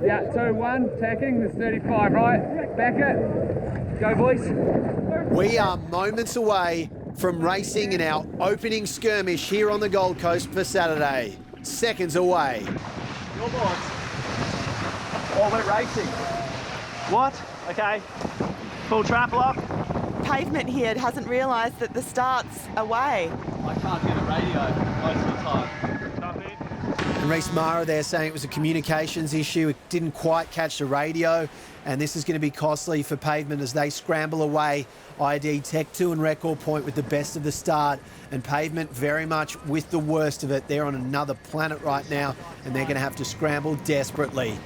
Yeah, 2, 1, tacking, there's 35, right? Back it. Go, boys. We are moments away from racing in our opening skirmish here on the Gold Coast for Saturday. Seconds away. Your boards. Oh, we're racing. What? Okay. Full trap lock. Pavement here hasn't realised that the start's away. I can't get a radio most of the time. And Reece Mara there saying it was a communications issue. It didn't quite catch the radio, and this is going to be costly for Pavement as they scramble away. ID Tech 2 and Record Point with the best of the start, and Pavement very much with the worst of it. They're on another planet right now, and they're going to have to scramble desperately.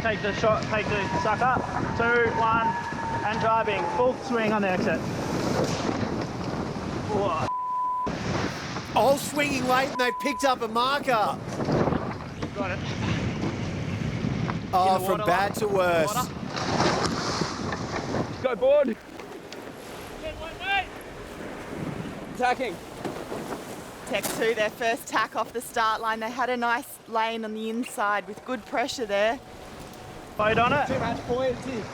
Take the shot, take the suck up. 2, 1, and driving. Full swing on the exit. Whoa. All swinging late, and they've picked up a marker. Got it. Oh, from bad to worse. Go, board. Tacking. Tech 2, their first tack off the start line. They had a nice lane on the inside with good pressure there. Boat on it. Too much buoyancy.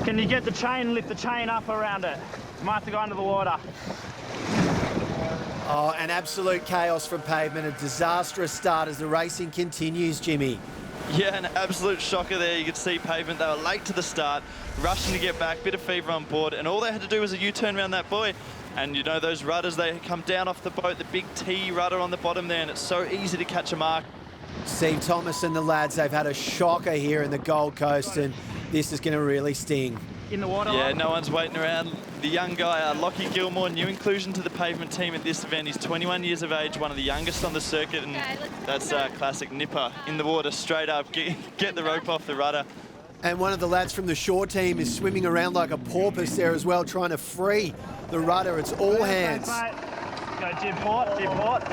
Can you get the chain, lift the chain up around it? Might have to go under the water. Oh, an absolute chaos from Pavement. A disastrous start as the racing continues, Jimmy. Yeah, an absolute shocker there. You could see Pavement, they were late to the start, rushing to get back, bit of fever on board, and all they had to do was a U-turn around that buoy. And you know those rudders, they come down off the boat, the big T rudder on the bottom there, and it's so easy to catch a mark. Steve Thomas and the lads, they've had a shocker here in the Gold Coast, and this is going to really sting. In the water. Yeah, no one's waiting around. The young guy, Lockie Gilmore, new inclusion to the Pavement team at this event. He's 21 years of age, one of the youngest on the circuit, and that's a classic nipper in the water, straight up, get the rope off the rudder. And one of the lads from the shore team is swimming around like a porpoise there as well, trying to free the rudder. It's all hands. Go jib port, jib port,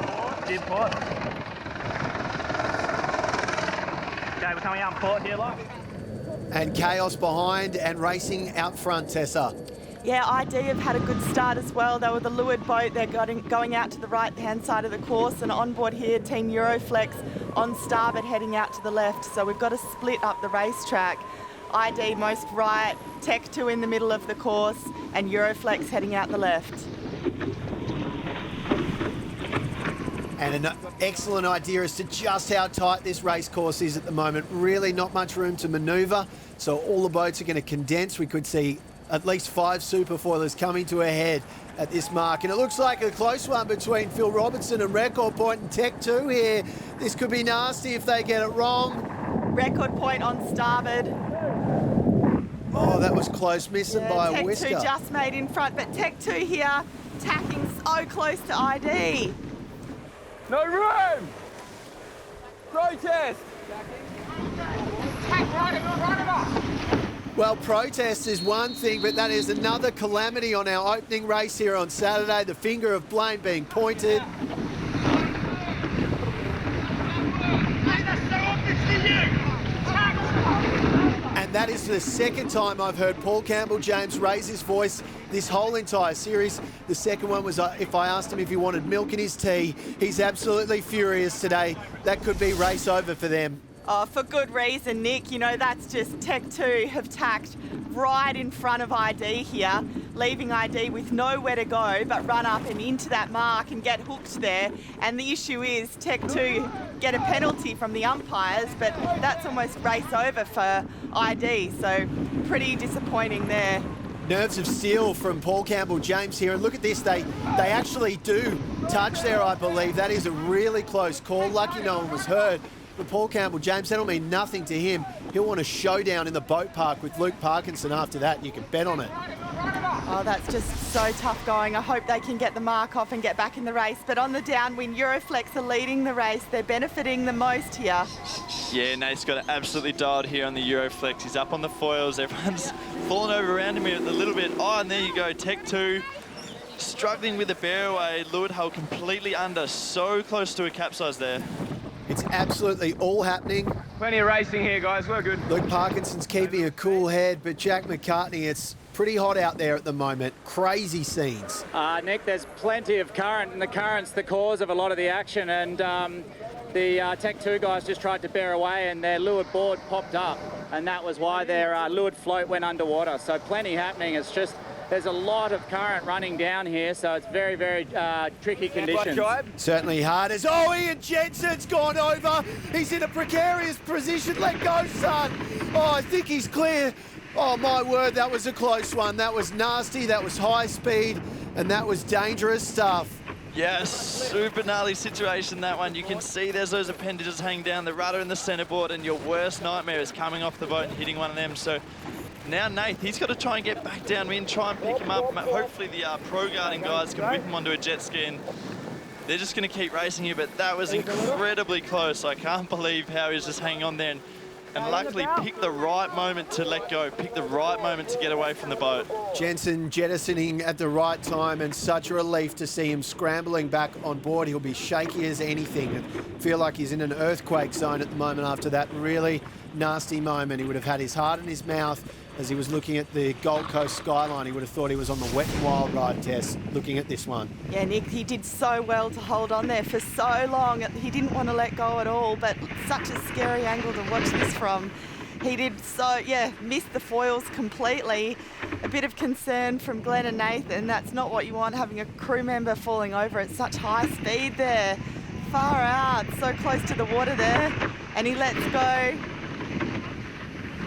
jib port. Okay, we're coming out on port here, Locke. And chaos behind and racing out front, Tessa. Yeah, ID have had a good start as well. They were the leeward boat. They're going out to the right-hand side of the course, and on board here, Team Euroflex on starboard heading out to the left. So we've got to split up the racetrack. ID most right, Tech 2 in the middle of the course, and Euroflex heading out the left. And an excellent idea as to just how tight this race course is at the moment. Really not much room to manoeuvre, so all the boats are going to condense. We could see at least 5 Superfoilers coming to a head at this mark. And it looks like a close one between Phil Robertson and Record Point and Tech 2 here. This could be nasty if they get it wrong. Record Point on starboard. Oh, that was close, missing by a whisker. Tech 2 just made in front, but Tech 2 here tacking so close to ID. No room! Protest! Well, protest is one thing, but that is another calamity on our opening race here on Saturday. The finger of blame being pointed. And that is the second time I've heard Paul Campbell-James raise his voice this whole entire series. The second one was if I asked him if he wanted milk in his tea. He's absolutely furious today. That could be race over for them. Oh, for good reason, Nick. You know, that's just Tech 2 have tacked right in front of ID here, leaving ID with nowhere to go but run up and into that mark and get hooked there. And the issue is Tech 2 get a penalty from the umpires, but that's almost race over for ID, so pretty disappointing there. Nerves of steel from Paul Campbell-James here. And look at this, they actually do touch there, I believe. That is a really close call. Lucky no one was hurt. But Paul Campbell-James, that'll mean nothing to him. He'll want a showdown in the boat park with Luke Parkinson after that. You can bet on it. Oh, that's just so tough going. I hope they can get the mark off and get back in the race. But on the downwind, Euroflex are leading the race. They're benefiting the most here. Yeah, Nate's got it absolutely dialed here on the Euroflex. He's up on the foils. Everyone's fallen over around him here a little bit. Oh, and there you go, Tech 2. Struggling with the bear away. Leeward hull completely under. So close to a capsize there. It's absolutely all happening. Plenty of racing here, guys. We're good. Luke Parkinson's keeping a cool head, but Jack McCartney, it's pretty hot out there at the moment. Crazy scenes. Nick, there's plenty of current, and the current's the cause of a lot of the action, and the Tech 2 guys just tried to bear away and their leeward board popped up, and that was why their leeward float went underwater. So plenty happening. It's just there's a lot of current running down here, so it's very, very tricky conditions. Certainly hard as, oh, Ian Jensen's gone over. He's in a precarious position. Let go, son. Oh, I think he's clear. Oh, my word, that was a close one. That was nasty, that was high speed, and that was dangerous stuff. Yes, super gnarly situation, that one. You can see there's those appendages hanging down, the rudder and the centerboard, and your worst nightmare is coming off the boat and hitting one of them. So now Nath, he's got to try and get back downwind, try and pick him up. Hopefully the pro guarding guys can whip him onto a jet ski, and they're just going to keep racing here, but that was incredibly close. I can't believe how he's just hanging on there and luckily picked the right moment to let go, picked the right moment to get away from the boat. Jensen jettisoning at the right time, and such a relief to see him scrambling back on board. He'll be shaky as anything. I feel like he's in an earthquake zone at the moment after that really nasty moment. He would have had his heart in his mouth as he was looking at the Gold Coast skyline. He would have thought he was on the Wet n Wild ride test looking at this one. Yeah, Nick, he did so well to hold on there for so long. He didn't want to let go at all, but such a scary angle to watch this from. He did so, yeah, missed the foils completely. A bit of concern from Glenn and Nathan. That's not what you want, having a crew member falling over at such high speed there. Far out, so close to the water there. And he lets go.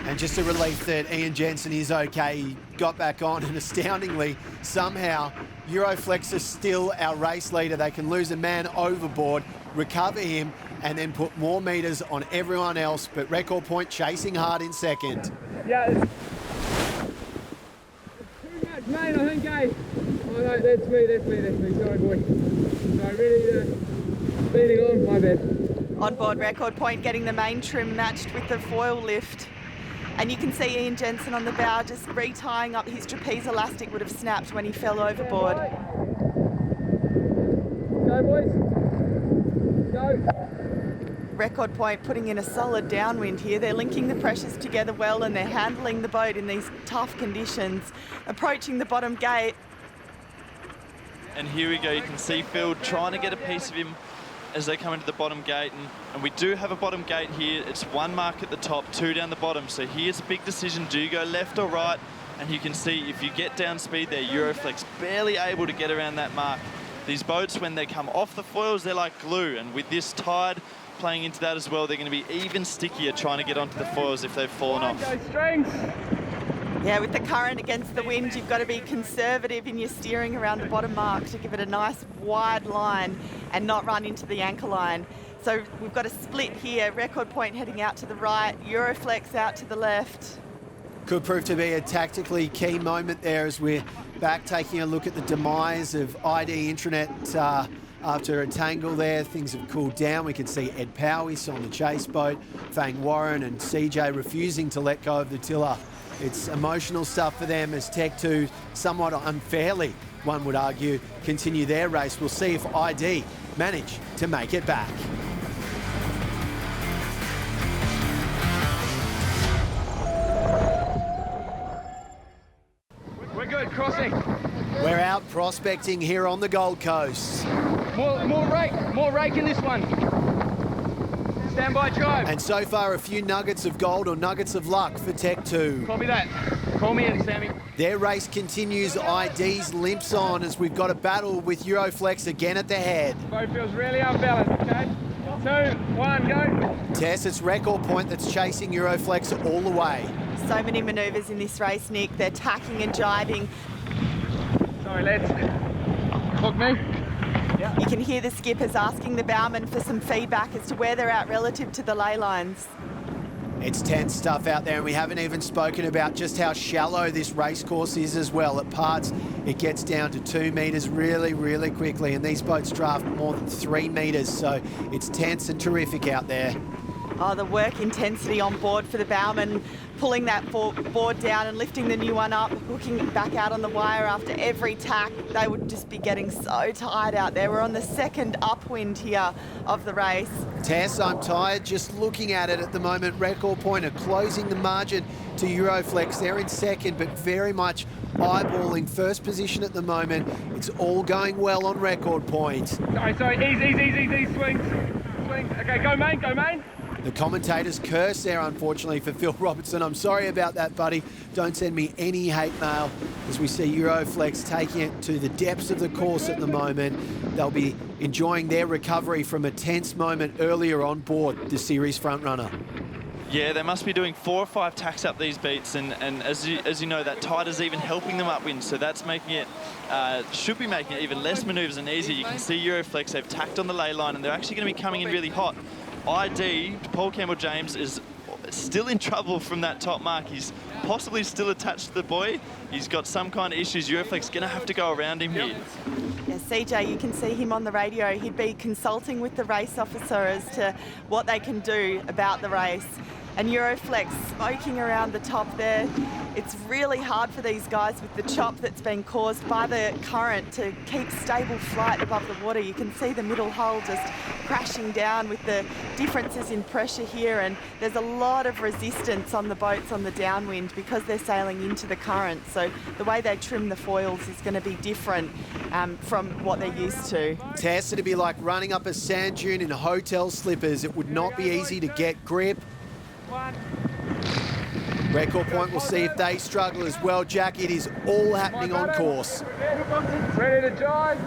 And just a relief that Ian Jensen is okay. He got back on, and astoundingly, somehow, Euroflex is still our race leader. They can lose a man overboard, recover him, and then put more meters on everyone else. But Record Point chasing hard in second. Yeah, it's too much, mate, I think, eh? Oh, no, that's me. Sorry, boy. Sorry, really speeding on, my bad. On board Record Point, getting the main trim matched with the foil lift. And you can see Ian Jensen on the bow just retying up. His trapeze elastic would have snapped when he fell overboard. Go, boys. Go. Record Point putting in a solid downwind here. They're linking the pressures together well, and they're handling the boat in these tough conditions. Approaching the bottom gate. And here we go, you can see Phil trying to get a piece of him as they come into the bottom gate, and we do have a bottom gate here. It's one mark at the top, two down the bottom. So here's a big decision. Do you go left or right? And you can see if you get down speed there, Euroflex barely able to get around that mark. These boats, when they come off the foils, they're like glue, and with this tide playing into that as well, they're going to be even stickier trying to get onto the foils if they've fallen off. Go strength. Yeah, with the current against the wind, you've got to be conservative in your steering around the bottom mark to give it a nice wide line and not run into the anchor line. So we've got a split here. Record Point heading out to the right, Euroflex out to the left. Could prove to be a tactically key moment there as we're back taking a look at the demise of ID Intranet after a tangle there. Things have cooled down. We can see Ed Powys on the chase boat, Fang Warren and CJ refusing to let go of the tiller. It's emotional stuff for them as Tech 2 somewhat unfairly, one would argue, continue their race. We'll see if ID manage to make it back. We're good, crossing. We're out prospecting here on the Gold Coast. More rake in this one. Stand by, drive. And so far, a few nuggets of gold or nuggets of luck for Tech 2. Copy that. Call me in, Sammy. Their race continues. ID's limps on as we've got a battle with Euroflex again at the head. Boat feels really unbalanced, okay? 2, 1, go. Tess, it's Record Point that's chasing Euroflex all the way. So many manoeuvres in this race, Nick. They're tacking and jibing. Sorry, lads. Hook me. You can hear the skippers asking the bowmen for some feedback as to where they're at relative to the ley lines. It's tense stuff out there, and we haven't even spoken about just how shallow this race course is as well. At parts, it gets down to 2 metres really, really quickly, and these boats draft more than 3 metres, so it's tense and terrific out there. Oh, the work intensity on board for the bowmen, pulling that board down and lifting the new one up, hooking it back out on the wire after every tack. They would just be getting so tired out there. We're on the second upwind here of the race. Tess, I'm tired just looking at it at the moment. Record Point are closing the margin to Euroflex. They're in second, but very much eyeballing first position at the moment. It's all going well on Record Point. Sorry, easy swings. swing. Okay, go main, go main. The commentator's curse there, unfortunately, for Phil Robertson. I'm sorry about that, buddy. Don't send me any hate mail as we see Euroflex taking it to the depths of the course at the moment. They'll be enjoying their recovery from a tense moment earlier on board the series frontrunner. Yeah, they must be doing 4 or 5 tacks up these beats, and as you know, that tide is even helping them upwind, so that's making it, should be making it even less manoeuvres and easier. You can see Euroflex, they've tacked on the ley line, and they're actually going to be coming in really hot. ID, Paul Campbell-James, is still in trouble from that top mark. He's possibly still attached to the buoy. He's got some kind of issues. Euroflex going to have to go around him here. Yeah, CJ, you can see him on the radio. He'd be consulting with the race officer as to what they can do about the race. And Euroflex smoking around the top there. It's really hard for these guys with the chop that's been caused by the current to keep stable flight above the water. You can see the middle hull just crashing down with the differences in pressure here, and there's a lot of resistance on the boats on the downwind because they're sailing into the current. So the way they trim the foils is going to be different from what they're used to. Tess, it'd be like running up a sand dune in hotel slippers. It would not be easy to get grip. Record point, we'll see if they struggle as well. Jack, it is all happening on course. Ready to drive.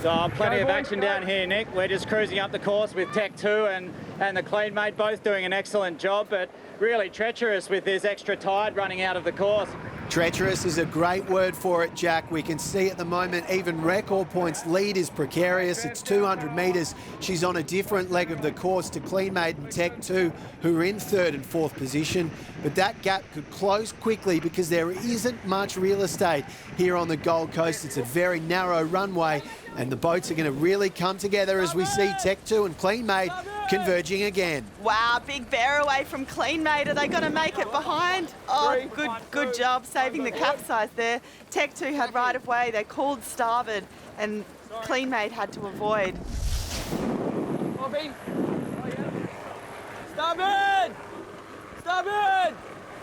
So plenty of action down here, Nick. We're just cruising up the course with Tech 2 and the Clean Mate both doing an excellent job, but really treacherous with this extra tide running out of the course. Treacherous is a great word for it, Jack. We can see at the moment even Record Point's lead is precarious. It's 200 metres. She's on a different leg of the course to Clean Mate and Tech 2, who are in 3rd and 4th position. But that gap could close quickly because there isn't much real estate here on the Gold Coast. It's a very narrow runway, and the boats are going to really come together as we see Tech 2 and Clean Mate converging again. Wow, big bear away from Clean Mate. Are they going to make it behind? Oh, good job saving the capsize there. Tech 2 had right of way. They called starboard, and Clean Mate had to avoid. Starboard! Starboard!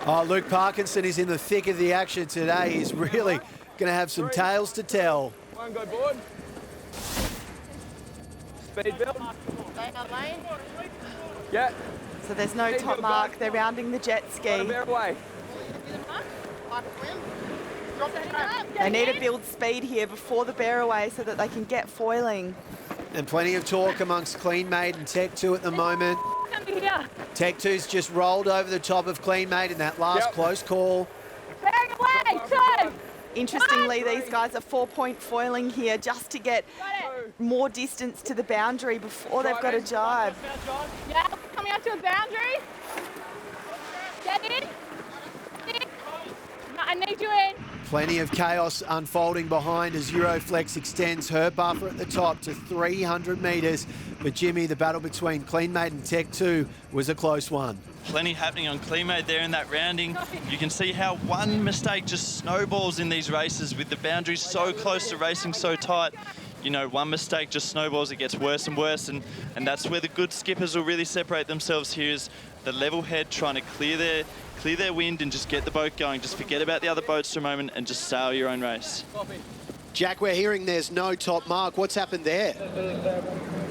Oh, Luke Parkinson is in the thick of the action today. He's really going to have some tales to tell. One go board. Speed build. Yeah. So there's no top mark. They're rounding the jet ski. Bear away. They need to build speed here before the bear away so that they can get foiling. And plenty of talk amongst Clean Mate and Tech 2 at the moment. Tech 2's just rolled over the top of Clean Mate in that last close call. Bearing away, 2. Interestingly, these guys are 4-point foiling here just to get more distance to the boundary before they've got to jibe. Yeah, coming up to a boundary. Get in. I need you in. Plenty of chaos unfolding behind as Euroflex extends her buffer at the top to 300 metres. But Jimmy, the battle between Clean Mate and Tech 2 was a close one. Plenty happening on Clean Mate there in that rounding. You can see how one mistake just snowballs in these races with the boundaries so close to racing so tight. You know, one mistake just snowballs, it gets worse and worse, and that's where the good skippers will really separate themselves here, is the level head trying to clear their wind and just get the boat going. Just forget about the other boats for a moment and just sail your own race. Jack, we're hearing there's no top mark. What's happened there?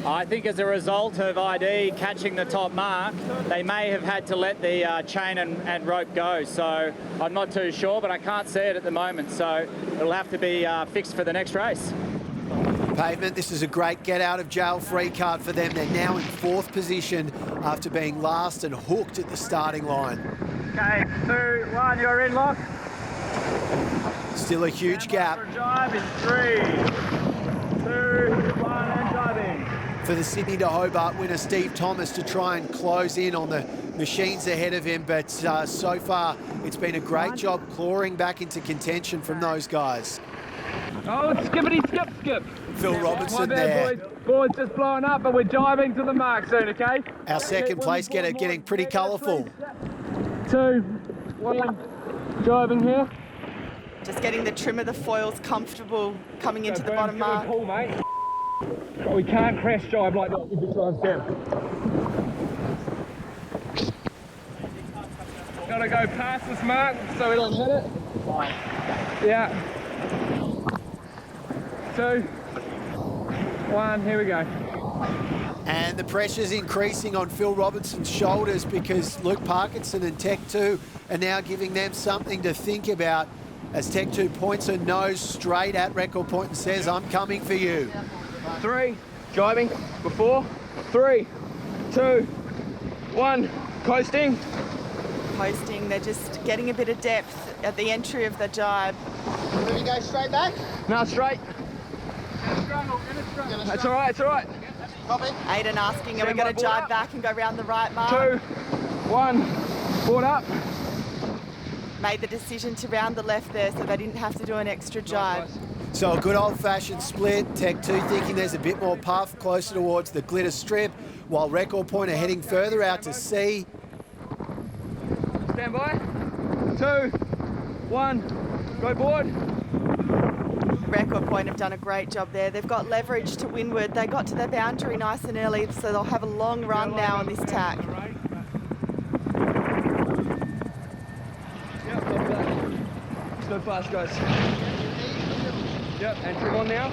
I think as a result of ID catching the top mark, they may have had to let the chain and rope go. So I'm not too sure, but I can't see it at the moment. So it'll have to be fixed for the next race. Pavement, this is a great get out of jail free card for them. They're now in 4th position after being last and hooked at the starting line. Okay, 2, 1, you're in lock. Still a huge gap. Drive in 3, 2, 1, and driving. For the Sydney to Hobart winner, Steve Thomas, to try and close in on the machines ahead of him. But so far, it's been a great job clawing back into contention from those guys. Oh, skippity skip. Phil Robertson My bad, there. boys. Board's just blowing up, but we're diving to the mark soon, okay? Our second place getter getting pretty colourful. 2, 1, driving here. Just getting the trim of the foils comfortable coming into the bottom mark. Pull, mate. But we can't crash jibe like that if you try and step. Gotta go past this mark so we don't hit it. Yeah. 2, 1, here we go. And the pressure's increasing on Phil Robinson's shoulders because Luke Parkinson and Tech 2 are now giving them something to think about as Tech 2 points her nose straight at Record Point and says, I'm coming for you. 3, jibing, before, 3, 2, 1, coasting. Coasting, they're just getting a bit of depth at the entry of the jibe. Will you go straight back? No, straight. That's all right, it's all right. Copy. Aiden asking, are we Stand going by, to board jibe up. back and go round the right mark? 2, 1, board up. Made the decision to round the left there so they didn't have to do an extra jibe. So a good old-fashioned split. Tech 2 thinking there's a bit more puff closer towards the glitter strip, while Record Point are heading further out to sea. Stand by. 2, 1, go board. Record Point have done a great job there. They've got leverage to windward. They got to their boundary nice and early, so they'll have a long run now on this tack. Yep, copy that. Go fast, guys. Yep, and trim on now.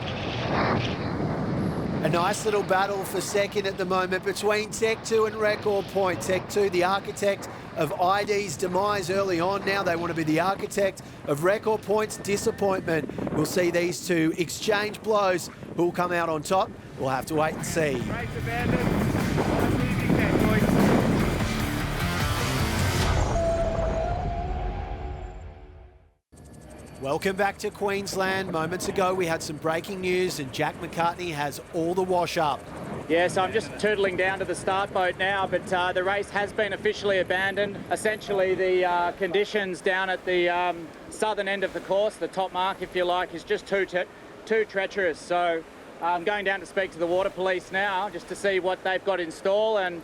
A nice little battle for second at the moment between Tech 2 and Record Point. Tech 2, the architect of ID's demise early on. Now they want to be the architect of Record Point's disappointment. We'll see these two exchange blows. Who'll come out on top? We'll have to wait and see. Race abandoned. Easy catch, boys. Welcome back to Queensland. Moments ago we had some breaking news and Jack McCartney has all the wash up. Yeah, so I'm just tootling down to the start boat now, but the race has been officially abandoned. Essentially, the conditions down at the southern end of the course, the top mark, if you like, is just too treacherous. So I'm going down to speak to the water police now, just to see what they've got in store and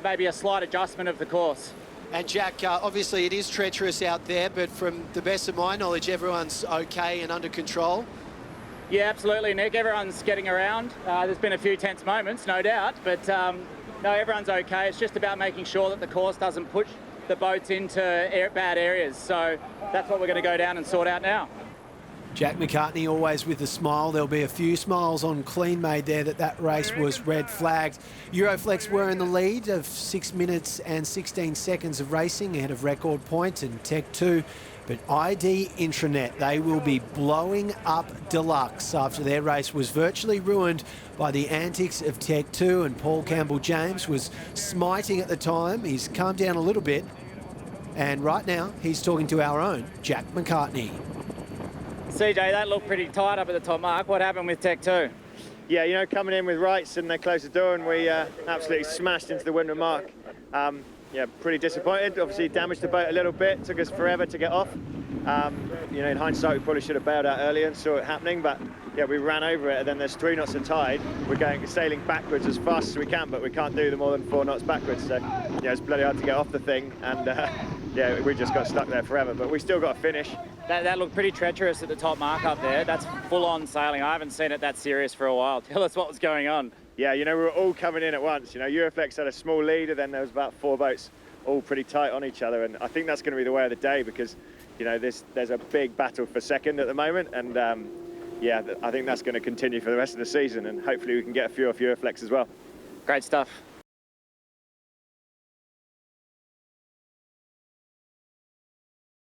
maybe a slight adjustment of the course. And Jack, obviously it is treacherous out there, but from the best of my knowledge, everyone's okay and under control. Yeah, absolutely, Nick. Everyone's getting around. There's been a few tense moments, no doubt, but no, everyone's okay. It's just about making sure that the course doesn't push the boats into bad areas. So that's what we're going to go down and sort out now. Jack McCartney always with a smile. There'll be a few smiles on Clean Made there that race was red flagged. Euroflex were in the lead of 6 minutes and 16 seconds of racing ahead of Record Point and Tech 2. But ID Intranet, they will be blowing up Deluxe after their race was virtually ruined by the antics of Tech 2, and Paul Campbell-James was smiting at the time. He's calmed down a little bit, and right now he's talking to our own Jack McCartney. CJ, that looked pretty tight up at the top mark. What happened with Tech 2? Yeah, you know, coming in with rights and they closed the door and we absolutely smashed into the windward mark. Yeah, pretty disappointed. Obviously damaged the boat a little bit, took us forever to get off. You know, in hindsight, we probably should have bailed out earlier and saw it happening, but yeah, we ran over it and then there's 3 knots of tide. We're sailing backwards as fast as we can, but we can't do more than 4 knots backwards. So yeah, it's bloody hard to get off the thing and yeah, we just got stuck there forever, but we still got to finish. That looked pretty treacherous at the top mark up there. That's full-on sailing. I haven't seen it that serious for a while. Tell us what was going on. Yeah, you know, we were all coming in at once. You know, Euroflex had a small lead and then there was about 4 boats all pretty tight on each other, and I think that's going to be the way of the day because, you know, there's a big battle for second at the moment, and yeah, I think that's going to continue for the rest of the season, and hopefully we can get a few off Euroflex as well. Great stuff.